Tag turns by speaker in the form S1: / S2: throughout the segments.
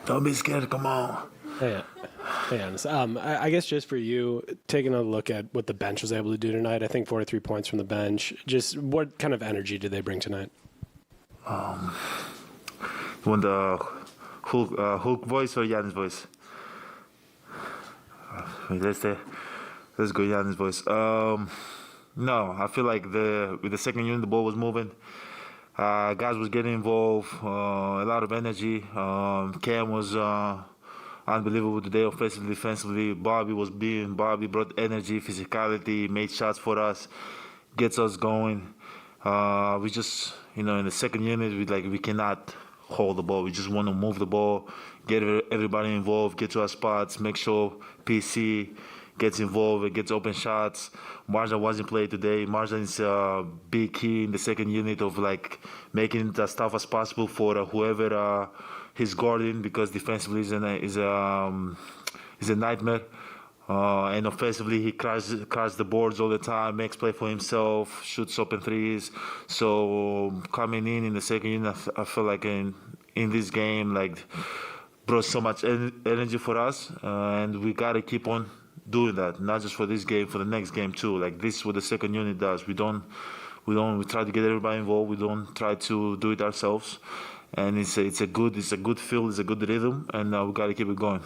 S1: Don't be scared. Come on.
S2: Hey, hey, Giannis. I guess just for you, taking a look at what the bench was able to do tonight, I think 43 points from the bench. Just what kind of energy did they bring tonight?
S1: Want the Hulk voice or Giannis voice? Let's go Giannis voice. No, I feel like with the second unit, the ball was moving. Guys was getting involved. A lot of energy. Cam was unbelievable today, offensively, defensively. Bobby brought energy, physicality, made shots for us, gets us going. We just, in the second unit, we cannot hold the ball. We just want to move the ball, get everybody involved, get to our spots, make sure PC gets involved and gets open shots. Marjan wasn't played today. Marjan is a big key in the second unit of making it as tough as possible for whoever he's guarding, because defensively is a nightmare. And offensively, he crashes the boards all the time, makes play for himself, shoots open threes. So coming in the second unit, I feel like in this game, brought so much energy for us, and we gotta keep on doing that, not just for this game, for the next game too. This is what the second unit does. We try to get everybody involved. We don't try to do it ourselves, and it's a good feel, it's a good rhythm, and we gotta keep it going.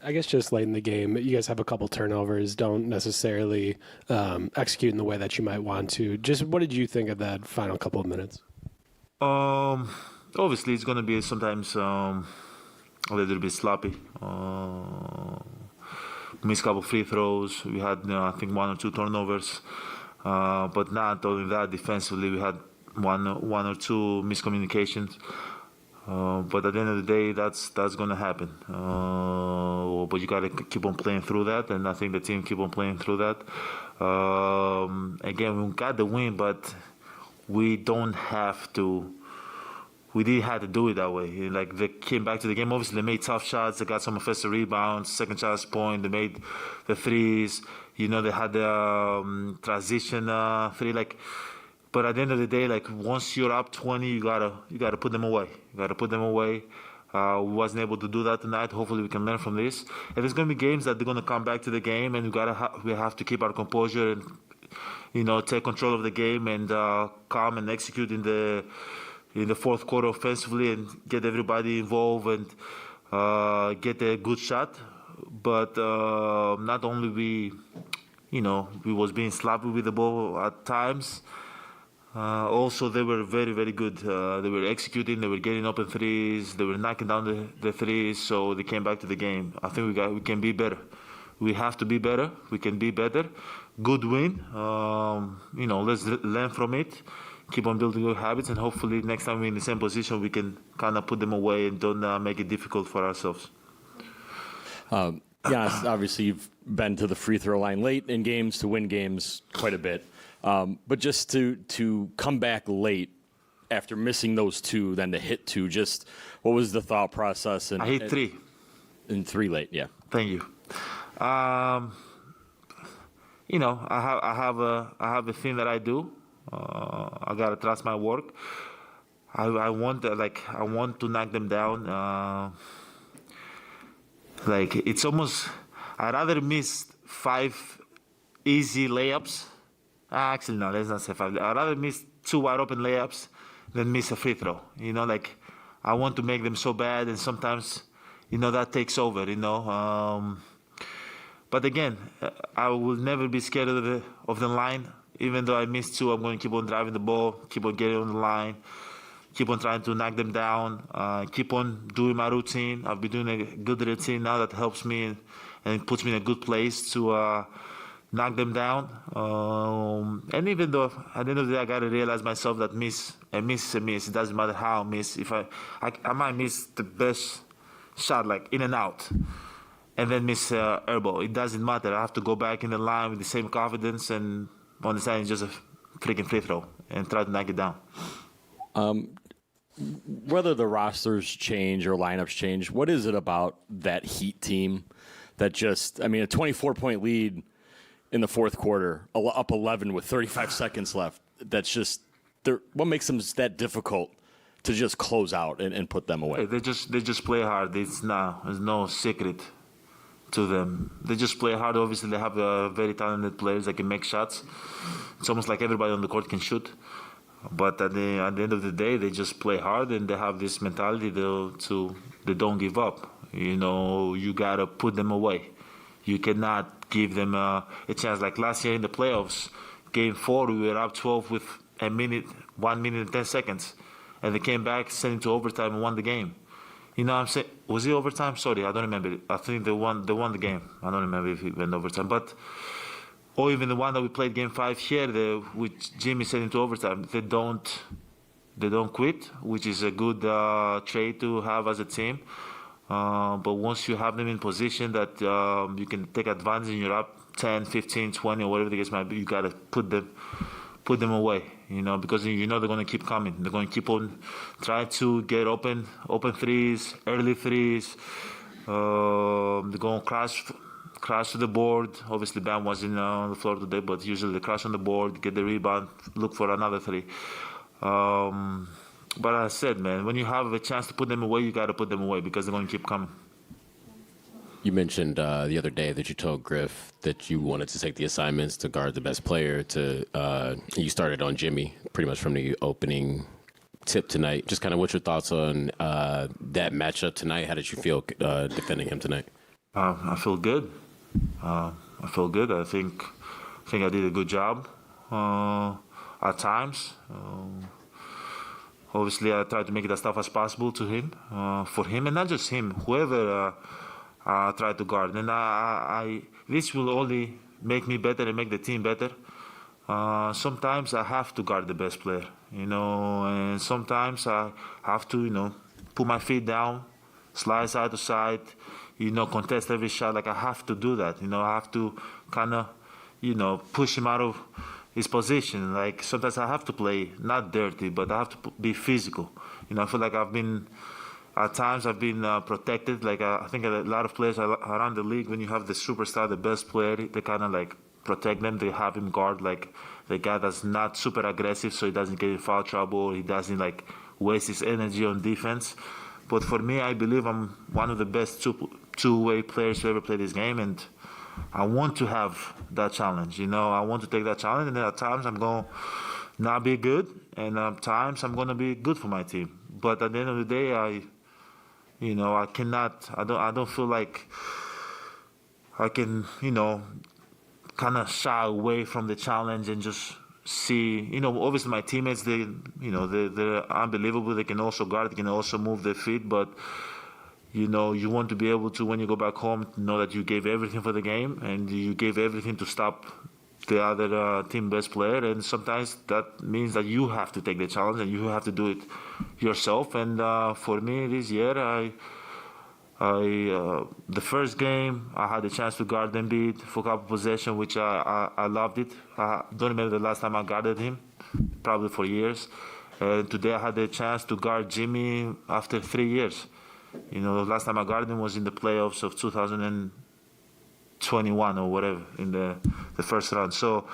S2: I guess just late in the game, you guys have a couple turnovers, don't necessarily execute in the way that you might want to. Just what did you think of that final couple of minutes?
S1: Obviously, it's going to be sometimes a little bit sloppy. Missed a couple free throws. We had, I think, one or two turnovers. But not only that, defensively, we had one or two miscommunications. But at the end of the day, that's going to happen. But you got to keep on playing through that, and I think the team keep on playing through that. Again, we got the win, but we don't have to. We didn't have to do it that way. They came back to the game. Obviously, they made tough shots. They got some offensive rebounds, second chance point. They made the threes. They had the transition three. But at the end of the day, once you're up 20, you gotta put them away. You gotta put them away. We wasn't able to do that tonight. Hopefully, we can learn from this. And there's gonna be games that they're gonna come back to the game, and we have to keep our composure and take control of the game and come and execute in the fourth quarter offensively and get everybody involved and get a good shot. But not only we was being sloppy with the ball at times. Also, they were very, very good. They were executing. They were getting open threes. They were knocking down the threes. So they came back to the game. I think we can be better. We have to be better. We can be better. Good win. Let's learn from it. Keep on building good habits, and hopefully next time we're in the same position, we can kind of put them away and don't make it difficult for ourselves.
S3: Yeah, obviously you've been to the free throw line late in games to win games quite a bit. But just to come back late after missing those two, then to hit two, just what was the thought process?
S1: I hit three.
S3: And three late, yeah.
S1: Thank you. I have a thing that I do. I gotta trust my work. I want to knock them down. It's almost, I'd rather miss 5 easy layups. Actually, no, let's not say 5. I'd rather miss 2 wide open layups than miss a free throw. I want to make them so bad, and sometimes, that takes over. But again, I will never be scared of the line. Even though I missed 2, I'm going to keep on driving the ball, keep on getting on the line, keep on trying to knock them down, keep on doing my routine. I've been doing a good routine now that helps me and puts me in a good place to knock them down. And even though at the end of the day, I got to realize myself that a miss is a miss. It doesn't matter how I miss. If I might miss the best shot, in and out, and then miss airball. It doesn't matter. I have to go back in the line with the same confidence and understand it's just a freaking free throw and try to knock it down.
S3: Whether the rosters change or lineups change, what is it about that Heat team that a 24-point lead in the fourth quarter, up 11 with 35 seconds left, that's just, what makes them that difficult to just close out and put them away?
S1: They just play hard. There's no secret to them. They just play hard. Obviously, they have very talented players that can make shots. It's almost like everybody on the court can shoot. But at the end of the day, they just play hard, and they have this mentality they don't give up. You gotta put them away. You cannot give them a chance. Like last year in the playoffs, Game 4, we were up 12 with 1 minute and 10 seconds, and they came back, sent it to overtime, and won the game. You know what I'm saying? Was it overtime? Sorry, I don't remember. I think they won the game. I don't remember if it went overtime. Or even the one that we played Game 5 here, which Jimmy sent into overtime. They don't quit, which is a good trait to have as a team. But once you have them in position that you can take advantage and you're up 10, 15, 20, or whatever the case might be, you got to put them away, because they're going to keep coming. They're going to keep on trying to get open threes, early threes. They're going to crash to the board. Obviously, Bam wasn't on the floor today, but usually they crash on the board, get the rebound, look for another three. But as I said, man, when you have a chance to put them away, you got to put them away because they're going to keep coming.
S4: You mentioned the other day that you told Griff that you wanted to take the assignments to guard the best player. You started on Jimmy pretty much from the opening tip tonight. Just kind of what's your thoughts on that matchup tonight? How did you feel defending him tonight?
S1: I feel good. I think I did a good job at times. Obviously, I tried to make it as tough as possible to him, for him, and not just him, whoever I tried to guard. And this will only make me better and make the team better. Sometimes I have to guard the best player, and sometimes I have to, put my feet down, slide side to side, contest every shot. Like I have to do that, I have to kind of, push him out of his position. Like sometimes I have to play not dirty, but I have to be physical. I feel like at times I've been protected. Like I think a lot of players around the league, when you have the superstar, the best player, they kind of like protect them. They have him guard like the guy that's not super aggressive, so he doesn't get in foul trouble. He doesn't like waste his energy on defense. But for me, I believe I'm one of the best two-way players to ever play this game, and I want to have that challenge. I want to take that challenge, and then at times I'm going to not be good, and at times I'm going to be good for my team. But at the end of the day, I cannot. I don't feel like I can, kind of shy away from the challenge and just see. Obviously my teammates, they're unbelievable. They can also guard. They can also move their feet, but. You want to be able to, when you go back home, know that you gave everything for the game and you gave everything to stop the other team best player. And sometimes that means that you have to take the challenge and you have to do it yourself. And for me this year, the first game, I had a chance to guard Embiid for a couple possessions, which I loved it. I don't remember the last time I guarded him, probably for years. And today I had a chance to guard Jimmy after 3 years. The last time I guarded him was in the playoffs of 2021 or whatever, in the first round. So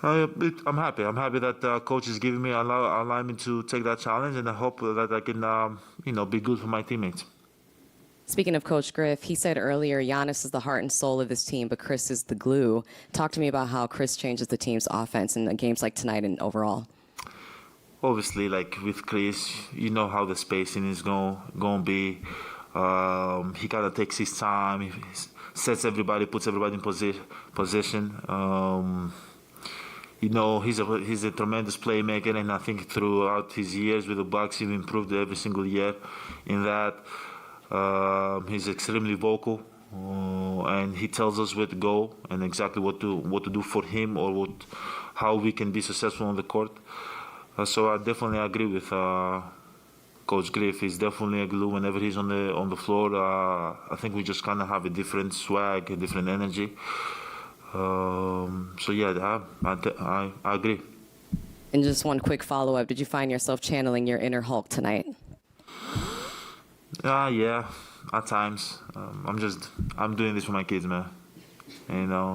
S1: I'm happy. I'm happy that coach is giving me allowing me to take that challenge, and I hope that I can, be good for my teammates.
S5: Speaking of Coach Griff, he said earlier Giannis is the heart and soul of this team, but Chris is the glue. Talk to me about how Chris changes the team's offense in games like tonight and overall.
S1: Obviously, like with Chris, you know how the spacing is going to be. He kind of takes his time. He puts everybody in position. He's a tremendous playmaker, and I think throughout his years with the Bucks, he's improved every single year in that. He's extremely vocal, and he tells us where to go and exactly what to do for him or how we can be successful on the court. So I definitely agree with Coach Griff. He's definitely a glue whenever he's on the floor. I think we just kind of have a different swag, a different energy. So yeah, I agree.
S5: And just one quick follow-up: did you find yourself channeling your inner Hulk tonight?
S1: Yeah, at times. I'm doing this for my kids, man.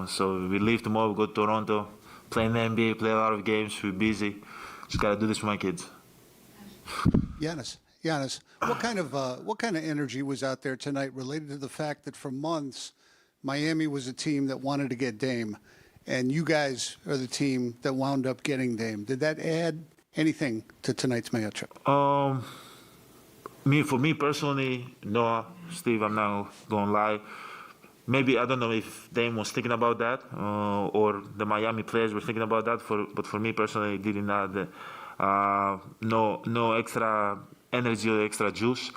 S1: So we leave tomorrow, we go to Toronto, play in the NBA, play a lot of games. We're busy. Just gotta do this for my kids.
S6: Giannis, what kind of energy was out there tonight related to the fact that for months Miami was a team that wanted to get Dame, and you guys are the team that wound up getting Dame? Did that add anything to tonight's matchup?
S1: For me personally, no, Steve, I'm not gonna lie. Maybe I don't know if Dame was thinking about that, or the Miami players were thinking about that. But for me personally, it didn't add no extra energy or extra juice.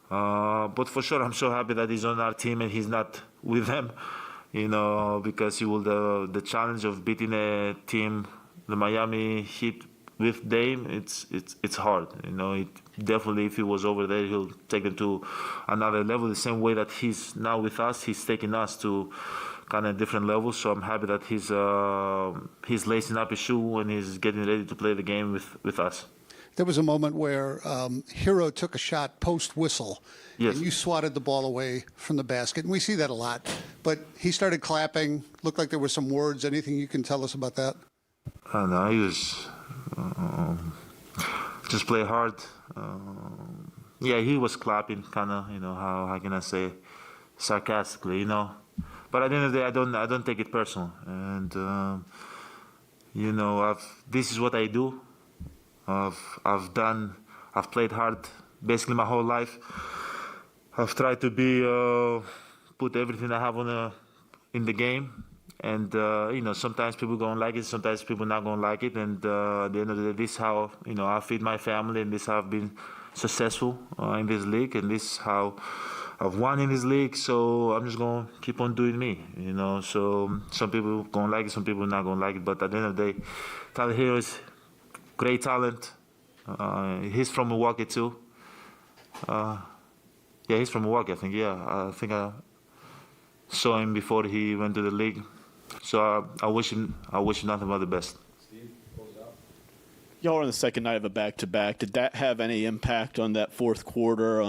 S1: But for sure, I'm so happy that he's on our team and he's not with them. Because he will the challenge of beating a team, the Miami Heat, with Dame, it's hard. It definitely, if he was over there, he'll take them to another level. The same way that he's now with us, he's taking us to kind of different levels. So I'm happy that he's lacing up his shoe and he's getting ready to play the game with us.
S6: There was a moment where Hero took a shot post-whistle,
S1: Yes.
S6: and you swatted the ball away from the basket. And we see that a lot. But he started clapping. Looked like there were some words. Anything you can tell us about that?
S1: I don't know. He was just play hard. Yeah, he was clapping, kind of. How can I say, sarcastically. But at the end of the day, I don't take it personal. And this is what I do. I've played hard basically my whole life. I've tried to put everything I have in the game. And, sometimes people gonna like it, sometimes people not gonna like it. And at the end of the day, this is how, I feed my family, and this is how I've been successful in this league, and this is how I've won in this league. So I'm just gonna keep on doing me, So some people gonna like it, some people not gonna like it. But at the end of the day, Tyler Hero is great talent. He's from Milwaukee too. Yeah, he's from Milwaukee, I think. Yeah, I think I saw him before he went to the league. So I wish him nothing but the best.
S7: Y'all are on the second night of a back-to-back. Did that have any impact on that fourth quarter?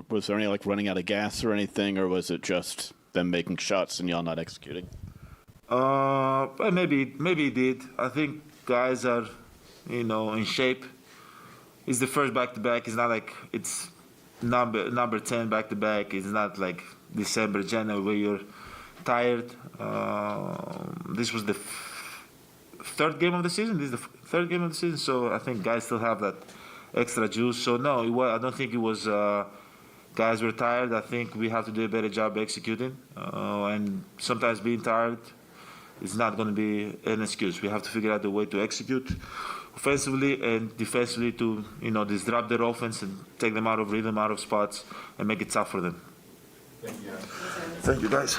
S7: Was there any running out of gas or anything, or was it just them making shots and y'all not executing?
S1: Maybe it did. I think guys are, in shape. It's the first back-to-back. It's not like it's number 10 back-to-back. It's not like December, January where you're tired. This was the third game of the season. This is the third game of the season. So I think guys still have that extra juice. So no, I don't think it was guys were tired. I think we have to do a better job executing. And sometimes being tired is not going to be an excuse. We have to figure out the way to execute offensively and defensively to, disrupt their offense and take them out of rhythm, out of spots, and make it tough for them. Thank you, guys.